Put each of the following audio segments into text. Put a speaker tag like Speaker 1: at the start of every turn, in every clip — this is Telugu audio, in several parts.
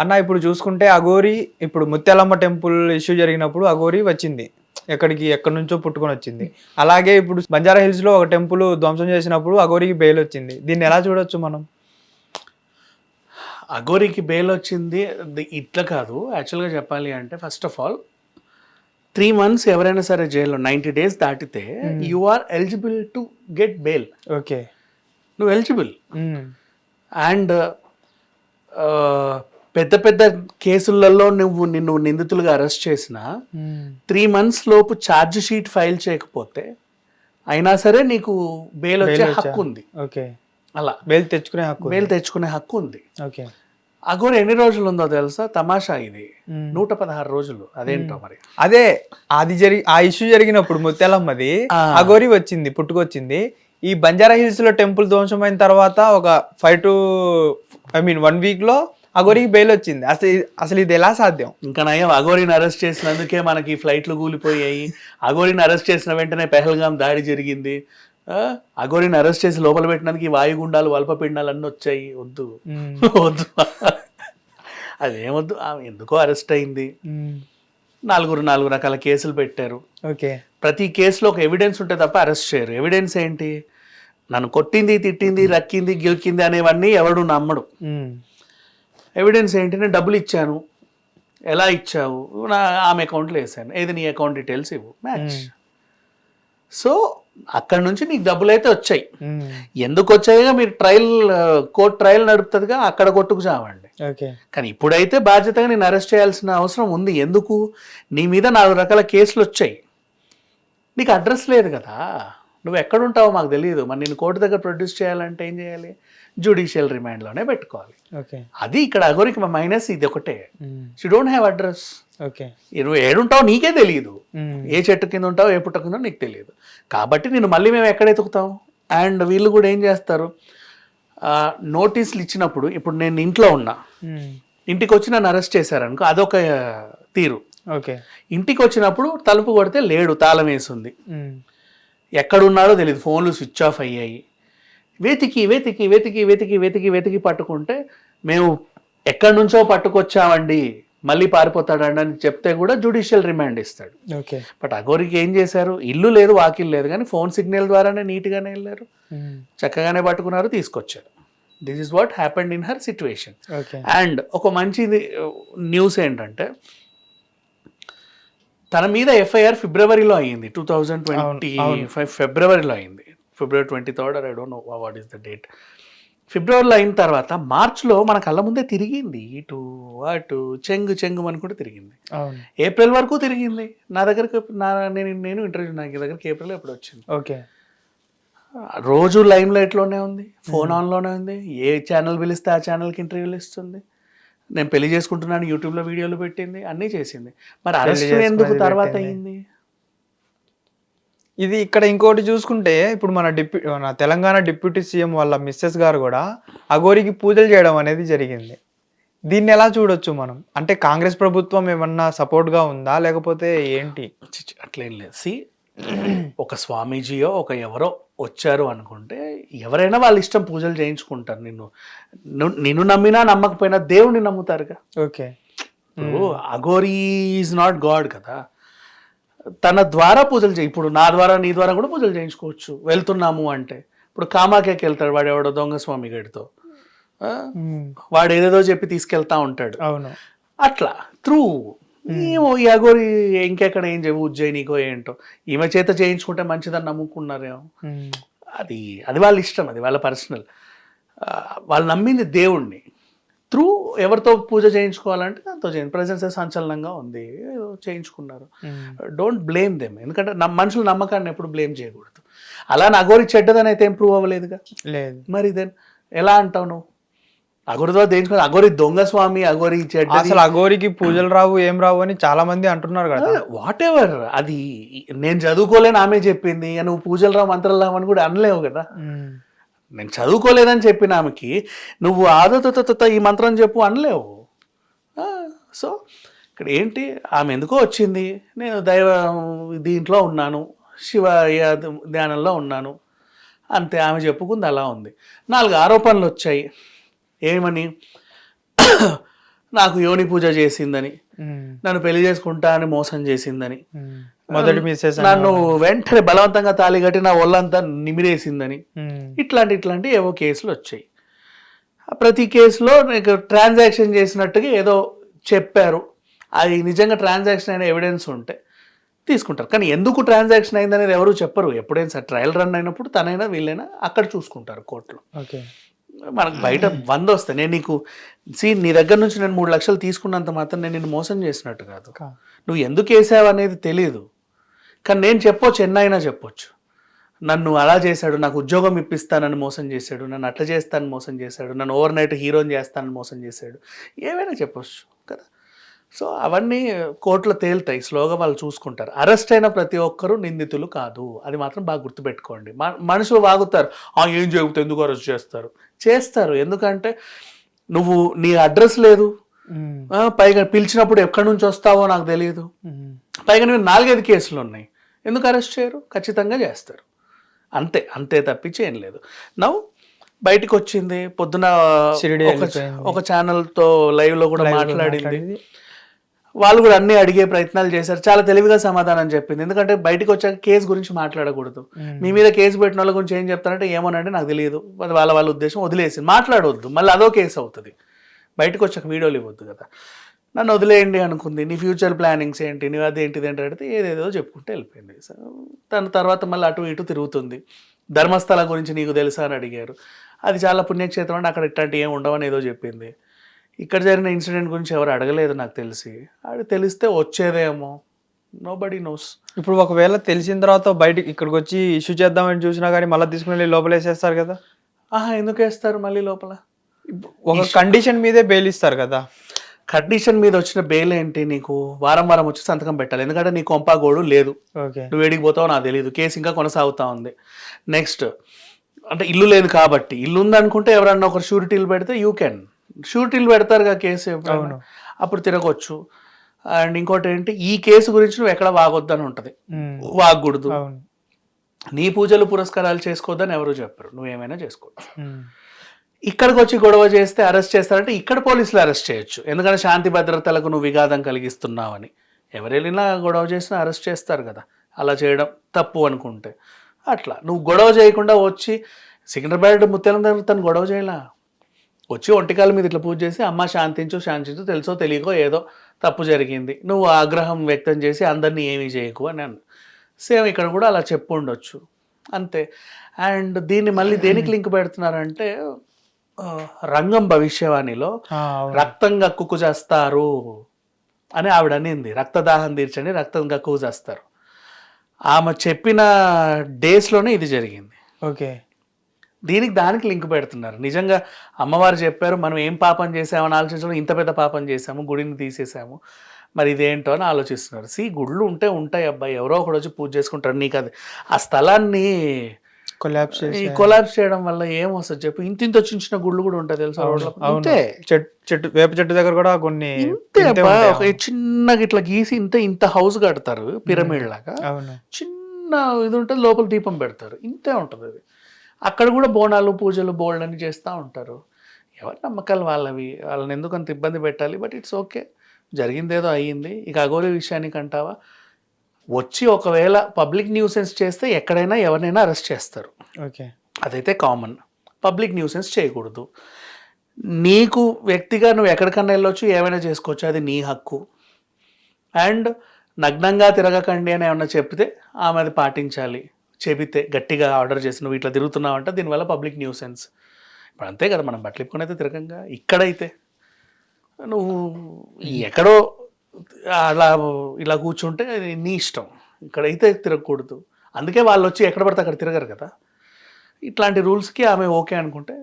Speaker 1: అన్న ఇప్పుడు చూసుకుంటే అఘోరి ఇప్పుడు ముత్యాలమ్మ టెంపుల్ ఇష్యూ జరిగినప్పుడు అఘోరి వచ్చింది, ఎక్కడి నుంచో పుట్టుకొని వచ్చింది. అలాగే ఇప్పుడు బంజారా హిల్స్ లో ఒక టెంపుల్ ధ్వంసం చేసినప్పుడు అఘోరికి బెయిల్ వచ్చింది. దీన్ని ఎలా చూడొచ్చు మనం?
Speaker 2: అఘోరికి బెయిల్ వచ్చింది ఇట్లా కాదు. యాక్చువల్గా చెప్పాలి అంటే ఫస్ట్ ఆఫ్ ఆల్ 3 months ఎవరైనా సరే జైల్లో 90 days దాటితే you are eligible to get bail.
Speaker 1: Okay,
Speaker 2: నువ్వు ఎలిజిబుల్. అండ్ పెద్ద పెద్ద కేసులలో నిన్ను నిందితులుగా అరెస్ట్ చేసిన 3 months లోపు ఛార్జ్ షీట్ ఫైల్ చేయకపోతే అయినా సరే నీకు బెయిల్ వచ్చే హక్కు ఉంది.
Speaker 1: ఓకే,
Speaker 2: అలా
Speaker 1: బెయిల్ తెచ్చుకునే హక్కు
Speaker 2: ఉంది.
Speaker 1: ఓకే,
Speaker 2: అఘోరి ఎన్ని రోజులు ఉందో తెలుసా? తమాషా ఇది 116 రోజులు. అదేంటో మరి.
Speaker 1: అదే ఆ ఇష్యూ జరిగినప్పుడు ముత్యాలమ్మది అఘోరి వచ్చింది, పుట్టుకొచ్చింది. ఈ బంజారా హిల్స్ లో టెంపుల్ ధ్వంసం అయిన తర్వాత ఒక 1 week లో అఘోరికి బెయిల్ వచ్చింది. అసలు ఇది ఎలా సాధ్యం?
Speaker 2: ఇంకా నయం, అఘోరిని అరెస్ట్ చేసినందుకే మనకి ఫ్లైట్లు కూలిపోయాయి. అఘోరిని అరెస్ట్ చేసిన వెంటనే పెహల్గాం దాడి జరిగింది. అఘోరిని అరెస్ట్ చేసి లోపల పెట్టడానికి వాయుగుండాలు వల్పపిండాలు అన్నీ వచ్చాయి. వద్దు వద్దు, అదేమొద్దు. ఆమె ఎందుకో అరెస్ట్ అయింది. 4 రకాల కేసులు పెట్టారు.
Speaker 1: ఓకే,
Speaker 2: ప్రతి కేసులో ఒక ఎవిడెన్స్ ఉంటే తప్ప అరెస్ట్ చేయరు. ఎవిడెన్స్ ఏంటి? నన్ను కొట్టింది, తిట్టింది, రక్కింది, గిల్కింది అనేవన్నీ ఎవడు నమ్మడు. ఎవిడెన్స్ ఏంటి? నేను డబ్బులు ఇచ్చాను. ఎలా ఇచ్చావు? ఆమె అకౌంట్లో వేసాను. ఏది నీ అకౌంట్ డీటెయిల్స్ ఇవ్వు, మ్యాచ్. సో అక్కడ నుంచి నీకు డబ్బులు అయితే వచ్చాయి. ఎందుకు వచ్చాయిగా మీరు కోర్టు ట్రయల్ నడుపుతుందిగా, అక్కడ కొట్టుకు చావండి. కానీ ఇప్పుడైతే బాధ్యతగా నేను అరెస్ట్ చేయాల్సిన అవసరం ఉంది. ఎందుకు? నీ మీద 4 రకాల కేసులు వచ్చాయి. నీకు అడ్రస్ లేదు కదా, నువ్వు ఎక్కడుంటావో మాకు తెలియదు. మరి నేను కోర్టు దగ్గర ప్రొడ్యూస్ చేయాలంటే ఏం చేయాలి? జ్యుడిషియల్ రిమాండ్లోనే పెట్టుకోవాలి. అది ఇక్కడ అఘోరికి మైనస్ ఇది ఒకటే. She don't have address. నువ్వు ఏడుంటావో నీకే తెలియదు. ఏ చెట్టు కింద ఉంటావో ఏ పుట్ట కింద నీకు తెలియదు. కాబట్టి నేను మళ్ళీ మేము ఎక్కడ ఎతుకుతాం? అండ్ వీళ్ళు కూడా ఏం చేస్తారు, నోటీసులు ఇచ్చినప్పుడు, ఇప్పుడు నేను ఇంట్లో ఉన్నా, ఇంటికి వచ్చి నన్ను అరెస్ట్ చేశారనుకో, అదొక తీరు. ఇంటికి వచ్చినప్పుడు తలుపు కొడితే లేడు, తాళం వేసింది, ఎక్కడున్నాడో తెలియదు, ఫోన్లు స్విచ్ ఆఫ్ అయ్యాయి. వెతికి పట్టుకుంటే మేము ఎక్కడి నుంచో పట్టుకొచ్చామండి, మళ్ళీ పారిపోతాడండి అని చెప్తే కూడా జ్యుడిషియల్ రిమాండ్ ఇస్తాడు. బట్ అఘోరికి ఏం చేశారు? ఇల్లు లేదు, వాకిల్ లేదు, కానీ ఫోన్ సిగ్నల్ ద్వారానే నీట్గానే వెళ్ళారు, చక్కగానే పట్టుకున్నారు, తీసుకొచ్చారు. This is what happened in her situation. And ఒక మంచి న్యూస్ ఏంటంటే, తన మీద ఎఫ్ఐఆర్ ఫిబ్రవరిలో అయ్యింది. 2025 ఫిబ్రవరిలో అయింది. February 23rd, or I don't know what is the date. ఫిబ్రవరిలో అయిన తర్వాత మార్చ్లో మన కళ్ళ ముందే తిరిగింది, ఇటు అటు చెంగు అనుకుంటే తిరిగింది. ఏప్రిల్ వరకు తిరిగింది. నా దగ్గరకు నేను ఇంటర్వ్యూ నాకు దగ్గరికి ఏప్రిల్ ఎప్పుడు వచ్చింది. రోజు లైమ్ లైట్లోనే ఉంది, ఫోన్ ఆన్లోనే ఉంది. ఏ ఛానల్ పిలిస్తే ఆ ఛానల్కి ఇంటర్వ్యూలు ఇస్తుంది. నేను పెళ్లి చేసుకుంటున్నాను యూట్యూబ్లో వీడియోలు పెట్టింది, అన్నీ చేసింది. మరి అరెస్ట్ ఎందుకు తర్వాత అయింది?
Speaker 1: ఇది ఇక్కడ ఇంకోటి చూసుకుంటే, ఇప్పుడు మన తెలంగాణ డిప్యూటీ సీఎం వాళ్ళ మిస్సెస్ గారు కూడా అఘోరికి పూజలు చేయడం అనేది జరిగింది. దీన్ని ఎలా చూడొచ్చు మనం? అంటే కాంగ్రెస్ ప్రభుత్వం ఏమన్నా సపోర్ట్గా ఉందా, లేకపోతే ఏంటి?
Speaker 2: అట్లేం లేదు. ఒక స్వామీజీయో ఒక ఎవరో వచ్చారు అనుకుంటే, ఎవరైనా వాళ్ళ ఇష్టం పూజలు చేయించుకుంటారు. నిన్ను నమ్మినా నమ్మకపోయినా దేవుడిని నమ్ముతారుగా. అఘోరి ఈజ్ నాట్ గాడ్ కదా. తన ద్వారా పూజలు ఇప్పుడు నా ద్వారా నీ ద్వారా కూడా పూజలు చేయించుకోవచ్చు. వెళ్తున్నాము అంటే, ఇప్పుడు కామాఖ్యకి వెళ్తాడు వాడు, ఎవడో దొంగ స్వామి గడితో, వాడు ఏదేదో చెప్పి తీసుకెళ్తా ఉంటాడు. అట్లా త్రూ ఏమో ఈ అఘోరి ఇంకెక్కడ ఏం చెప్పు, ఉజ్జయినికో ఏంటో ఈమె చేత చేయించుకుంటే మంచిదని నమ్ముకున్నారేమో. అది వాళ్ళ ఇష్టం, అది వాళ్ళ పర్సనల్. వాళ్ళు నమ్మింది దేవుణ్ణి. త్రూ ఎవరితో పూజ చేయించుకోవాలంటే దాంతో చేయండి. ప్రజెన్స్ సంచలనంగా ఉంది, చేయించుకున్నారు. Don't blame them. ఎందుకంటే మనుషుల నమ్మకాన్ని ఎప్పుడు బ్లేమ్ చేయకూడదు. అలా అఘోరి చెడ్డదని అయితే ఏం ప్రూవ్ అవ్వలేదుగా.
Speaker 1: లేదు.
Speaker 2: మరి దెన్ ఎలా అంటావు నువ్వు? అఘోరితో చేయించుకో, అఘోరి దొంగ స్వామి, అఘోరి చెడ్డ,
Speaker 1: అసలు అఘోరికి పూజలు రావు, ఏం రావు అని చాలా మంది అంటున్నారు కదా.
Speaker 2: వాట్ ఎవర్, అది నేను చదువుకోలేని ఆమె చెప్పింది. నువ్వు పూజలు రావు, మంత్రాలు రావు అని కూడా అనలేవు కదా. నేను చదువుకోలేదని చెప్పిన ఆమెకి నువ్వు ఆదత ఈ మంత్రం చెప్పు అనలేవు. సో ఇక్కడ ఏంటి, ఆమె ఎందుకో వచ్చింది, నేను దైవ దీంట్లో ఉన్నాను, శివ ధ్యానంలో ఉన్నాను అంతే, ఆమె చెప్పుకుంది, అలా ఉంది. 4 ఆరోపణలు వచ్చాయి. ఏమని? నాకు యోని పూజ చేసిందని,
Speaker 1: ఉమ్,
Speaker 2: నన్ను పెళ్లి చేసుకుంటా అని మోసం చేసిందని,
Speaker 1: ఉమ్. మొదటి మిస్సెస్
Speaker 2: నన్ను వెంటనే బలవంతంగా తాళి కట్టి నా ఒళ్ళంతా నిమిరేసిందని, ఇట్లాంటి ఏవో కేసులు వచ్చాయి. ప్రతి కేసులో నీకు ట్రాన్సాక్షన్ చేసినట్టుగా ఏదో చెప్పారు, అది నిజంగా ట్రాన్సాక్షన్ అయిన ఎవిడెన్స్ ఉంటే తీసుకుంటారు. కానీ ఎందుకు ట్రాన్సాక్షన్ అయిందనేది ఎవరు చెప్పరు. ఎప్పుడైనా సార్ ట్రయల్ రన్ అయినప్పుడు తనైనా వీళ్ళైనా అక్కడ చూసుకుంటారు కోర్టులో.
Speaker 1: ఓకే.
Speaker 2: మనకు బయట 100 వస్తాయి. నేను నీకు నీ దగ్గర నుంచి నేను 3 లక్షలు తీసుకున్నంత మాత్రం నేను నిన్ను మోసం చేసినట్టు కాదు. నువ్వు ఎందుకు వేసావు అనేది తెలియదు. కానీ నేను చెప్పొచ్చు, ఎన్నైనా చెప్పొచ్చు. నన్ను అలా చేశాడు, నాకు ఉద్యోగం ఇప్పిస్తానని మోసం చేశాడు, నన్ను అట్లా చేస్తానని మోసం చేశాడు, నన్ను ఓవర్ నైట్ హీరోని చేస్తానని మోసం చేశాడు, ఏమైనా చెప్పొచ్చు కదా. సో అవన్నీ కోర్టులో తేలుతాయి, స్లోగా వాళ్ళు చూసుకుంటారు. అరెస్ట్ అయిన ప్రతి ఒక్కరూ నిందితులు కాదు, అది మాత్రం బాగా గుర్తుపెట్టుకోండి. మనుషులు వాగుతారు, ఏం చెబుతారు, ఎందుకు అరెస్ట్ చేస్తారు. ఎందుకంటే నువ్వు నీ అడ్రస్ లేదు, పైగా పిలిచినప్పుడు ఎక్కడి నుంచి వస్తావో నాకు తెలియదు, పైగా నువ్వు 4-5 కేసులు ఉన్నాయి, ఎందుకు అరెస్ట్ చేయరు? ఖచ్చితంగా చేస్తారు. అంతే తప్పించి ఏం లేదు. నవ్వు బయటకు వచ్చింది పొద్దున ఒక ఛానల్తో లైవ్లో కూడా మాట్లాడింది. వాళ్ళు కూడా అన్ని అడిగే ప్రయత్నాలు చేశారు, చాలా తెలివిగా సమాధానం చెప్పింది. ఎందుకంటే బయటకు వచ్చాక కేసు గురించి మాట్లాడకూడదు. మీ మీద కేసు పెట్టిన వాళ్ళ గురించి ఏం చెప్తారంటే ఏమోనంటే నాకు తెలియదు, అది వాళ్ళ ఉద్దేశం, వదిలేసి మాట్లాడవద్దు, మళ్ళీ అదో కేసు అవుతుంది. బయటకు వచ్చాక వీడియోలు ఇవ్వద్దు కదా. నన్ను వదిలేయండి అనుకుంది, నీ ఫ్యూచర్ ప్లానింగ్స్ ఏంటి, నువ్వు అదేంటిది అంటే అడిగితే ఏదేదో చెప్పుకుంటే వెళ్ళిపోయింది. తన తర్వాత మళ్ళీ అటు ఇటు తిరుగుతుంది. ధర్మస్థలం గురించి నీకు తెలుసా అని అడిగారు, అది చాలా పుణ్యక్షేత్రం అంటే అక్కడ ఇట్లాంటి ఏం ఉండవని ఏదో చెప్పింది. ఇక్కడ జరిగిన ఇన్సిడెంట్ గురించి ఎవరు అడగలేదు నాకు తెలిసి. అది తెలిస్తే వచ్చేదేమో, నోబడీ నోస్.
Speaker 1: ఇప్పుడు ఒకవేళ తెలిసిన తర్వాత బయటికి ఇక్కడికి వచ్చి ఇష్యూ చేద్దామని చూసినా కానీ మళ్ళీ తీసుకుని లోపల వేసేస్తారు కదా.
Speaker 2: ఎందుకు వేస్తారు మళ్ళీ లోపల?
Speaker 1: ఒక కండిషన్ మీదే బెయిల్ ఇస్తారు కదా.
Speaker 2: కండిషన్ మీద వచ్చిన బెయిల్ ఏంటి? నీకు వారం వచ్చి సంతకం పెట్టాలి, ఎందుకంటే నీ కొంపాగోడు లేదు, నువ్వు వేడికి పోతావో నాకు తెలియదు, కేసు ఇంకా కొనసాగుతా ఉంది. నెక్స్ట్ అంటే ఇల్లు లేదు కాబట్టి, ఇల్లు ఉందనుకుంటే ఎవరన్నా ఒకరు షూరిటీలు పెడితే షూరిటీలు పెడతారుగా కేసు ఎప్పుడైనా, అప్పుడు తిరగొచ్చు. అండ్ ఇంకోటి ఏంటి, ఈ కేసు గురించి నువ్వు ఎక్కడ వాగొద్దు అని ఉంటుంది, వాగకూడదు. నీ పూజలు పురస్కారాలు చేసుకోవద్దని ఎవరు చెప్పరు, నువ్వేమైనా చేసుకోవచ్చు. ఇక్కడికి వచ్చి గొడవ చేస్తే అరెస్ట్ చేస్తారంటే ఇక్కడ పోలీసులు అరెస్ట్ చేయొచ్చు, ఎందుకంటే శాంతి భద్రతలకు నువ్వు విఘాతం కలిగిస్తున్నావని. ఎవరు వెళ్ళినా గొడవ చేసినా అరెస్ట్ చేస్తారు కదా, అలా చేయడం తప్పు అనుకుంటే. అట్లా నువ్వు గొడవ చేయకుండా వచ్చి సికింద్రాబాద్ ముత్యాలం దగ్గర తను గొడవ చేయలా, వచ్చి ఒంటికాల మీద ఇట్లా పూజ చేసి అమ్మ శాంతించు, తెలుసో తెలియకో ఏదో తప్పు జరిగింది, నువ్వు ఆగ్రహం వ్యక్తం చేసి అందరినీ ఏమీ చేయకు అని అన్న. సేమ్ ఇక్కడ కూడా అలా చెప్పు ఉండొచ్చు, అంతే. అండ్ దీన్ని మళ్ళీ దేనికి లింక్ పెడుతున్నారంటే, రంగం భవిష్యవాణిలో రక్తం గక్కుకు చేస్తారు అని ఆవిడ అనింది, రక్తదాహం తీర్చండి, రక్తం గక్కుకు చేస్తారు. ఆమె చెప్పిన డేస్లోనే ఇది జరిగింది.
Speaker 1: ఓకే,
Speaker 2: దానికి లింక్ పెడుతున్నారు. నిజంగా అమ్మవారు చెప్పారు, మనం ఏం పాపం చేసామని ఆలోచించడం, ఇంత పెద్ద పాపం చేసాము, గుడిని తీసేసాము, మరి ఇదేంటో అని ఆలోచిస్తున్నారు. గుళ్ళు ఉంటాయి అబ్బాయి, ఎవరో ఒకడు వచ్చి పూజ చేసుకుంటారు. నీకు అది ఆ స్థలాన్ని కొలాబ్స్ చేయడం వల్ల ఏమొస్తుంది చెప్పు? ఇంత చిన్న గుళ్ళు కూడా ఉంటాయి తెలుసా,
Speaker 1: చెట్టు వేప చెట్టు దగ్గర కూడా కొన్ని
Speaker 2: చిన్నగా ఇట్లా గీసి ఇంత హౌస్ కడతారు పిరమిడ్ లాగా, చిన్న ఇది ఉంటుంది, లోపల దీపం పెడతారు, ఇంతే ఉంటుంది అది. అక్కడ కూడా బోనాలు పూజలు బోల్డ్ అని చేస్తూ ఉంటారు. ఎవరి నమ్మకాలు వాళ్ళని ఎందుకు అంత ఇబ్బంది పెట్టాలి? బట్ ఇట్స్ ఓకే, జరిగిందేదో అయ్యింది. ఇక అఘోరి విషయానికి అంటావా, వచ్చి ఒకవేళ పబ్లిక్ న్యూసెన్స్ చేస్తే ఎక్కడైనా ఎవరినైనా అరెస్ట్ చేస్తారు,
Speaker 1: ఓకే,
Speaker 2: అదైతే కామన్. పబ్లిక్ న్యూసెన్స్ చేయకూడదు. నీకు వ్యక్తిగా నువ్వు ఎక్కడికన్నా వెళ్ళొచ్చు, ఏమైనా చేసుకోవచ్చు, అది నీ హక్కు. అండ్ నగ్నంగా తిరగకండి అని ఏమన్నా చెప్తే ఆమె అది పాటించాలి. చెబితే గట్టిగా ఆర్డర్ చేసి నువ్వు ఇట్లా తిరుగుతున్నావు అంటే దీనివల్ల పబ్లిక్ న్యూసెన్స్. ఇప్పుడు అంతే కదా, మనం బట్టలు ఇప్పుకొని అయితే తిరగంగా. ఇక్కడైతే నువ్వు ఎక్కడో అలా ఇలా కూర్చుంటే నీ ఇష్టం, ఇక్కడైతే తిరగకూడదు. అందుకే వాళ్ళు వచ్చి ఎక్కడ పడితే అక్కడ తిరగరు కదా. ఇట్లాంటి రూల్స్కి ఆమె ఓకే అనుకుంటే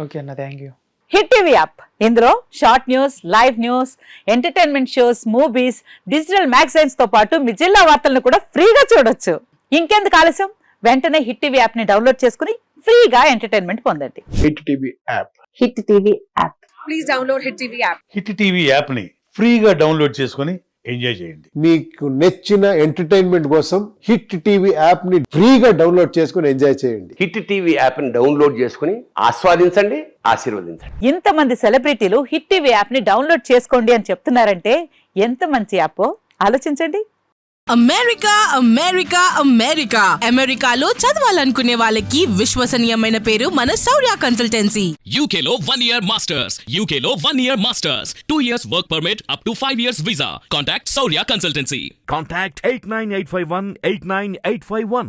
Speaker 1: ఓకే అన్న, thank you.
Speaker 3: Hit TV app, ఇందులో short news, live news, entertainment shows, movies, digital magazines తో పాటు మీ జిల్లా వార్తలను కూడా ఫ్రీగా చూడొచ్చు. ఇంకెందుకు ఆలస్యం, వెంటనే హిట్ టీవీ యాప్ ని డౌన్లోడ్ చేసుకుని ఫ్రీగా ఎంటర్టైన్మెంట్ పొందండి.
Speaker 4: Hit TV app,
Speaker 3: hit TV app,
Speaker 5: please download hit TV app.
Speaker 4: Hit TV app ని ఫ్రీగా డౌన్లోడ్ చేసుకొని ఎంజాయ్ చేయండి.
Speaker 5: మీకు నచ్చిన ఎంటర్టైన్మెంట్ కోసం హిట్ టీవీ యాప్ ని ఫ్రీగా డౌన్లోడ్ చేసుకుని ఎంజాయ్ చేయండి.
Speaker 6: హిట్ టీవీ యాప్ని డౌన్లోడ్ చేసుకుని ఆస్వాదించండి, ఆశీర్వదించండి.
Speaker 3: ఇంతమంది సెలబ్రిటీలు హిట్ టీవీ యాప్ ని డౌన్లోడ్ చేసుకోండి అని చెప్తున్నారంటే ఎంత మంచి యాప్ ఆలోచించండి.
Speaker 7: అమెరికా అమెరికా అమెరికా అమెరికాలో చదవాలనుకునే వాళ్ళకి విశ్వసనీయమైన పేరు మన శౌర్య consultancy.
Speaker 8: UK Law 1 Year Masters. UK Law 1 Year Masters. 2 years work permit up to 5 years visa. Contact Saurya Consultancy.
Speaker 4: Contact 89851 89851.